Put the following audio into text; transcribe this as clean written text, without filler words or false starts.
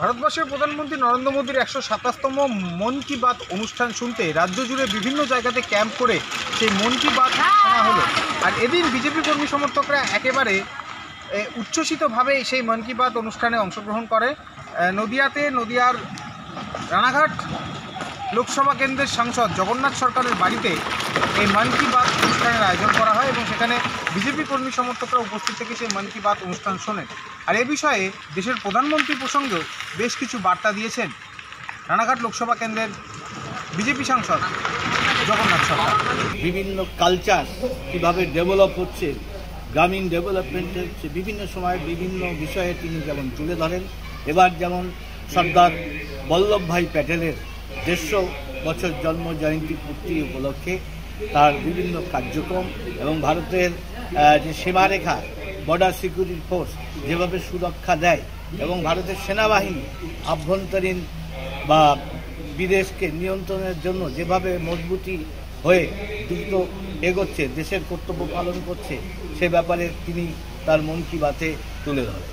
ভারতবর্ষের প্রধানমন্ত্রী নরেন্দ্র মোদীর ১২৭তম মন কি বাত অনুষ্ঠান শুনতে রাজ্য জুড়ে বিভিন্ন জায়গাতে ক্যাম্প করে সেই মন কি বাত শোনা হলো। আর এদিন বিজেপি কর্মী সমর্থকরা একেবারে উচ্ছ্বসিতভাবে সেই মন কি বাত অনুষ্ঠানে অংশগ্রহণ করে। নদিয়ার রানাঘাট লোকসভা কেন্দ্রের সাংসদ জগন্নাথ সরকারের বাড়িতে এই মন কি বাত অনুষ্ঠানের আয়োজন করা হয় এবং সেখানে বিজেপি কর্মী সমর্থকরা উপস্থিত থেকে সেই মন কি বাত অনুষ্ঠান শোনেন। আর এ বিষয়ে দেশের প্রধানমন্ত্রী প্রসঙ্গেও বেশ কিছু বার্তা দিয়েছেন রানাঘাট লোকসভা কেন্দ্রের বিজেপি সাংসদ জগন্নাথ সরকার। বিভিন্ন কালচার কীভাবে ডেভেলপ হচ্ছে, গ্রামীণ ডেভেলপমেন্ট হচ্ছে, বিভিন্ন সময় বিভিন্ন বিষয়ে তিনি যেমন তুলে ধরেন। এবার যেমন সর্দার বল্লভভাই প্যাটেলের 150 বছর জন্ম জয়ন্তী পূর্তি উপলক্ষে তার বিভিন্ন কার্যক্রম এবং ভারতের যে সীমারেখা বর্ডার সিকিউরিটি ফোর্স যেভাবে সুরক্ষা দেয় এবং ভারতের সেনাবাহিনী আভ্যন্তরীণ বা বিদেশকে নিয়ন্ত্রণের জন্য যেভাবে মজবুতি হয়ে দ্রুত এগোচ্ছে, দেশের কর্তব্য পালন করছে, সে ব্যাপারে তিনি তার মন কি বাতে তুলে ধরেন।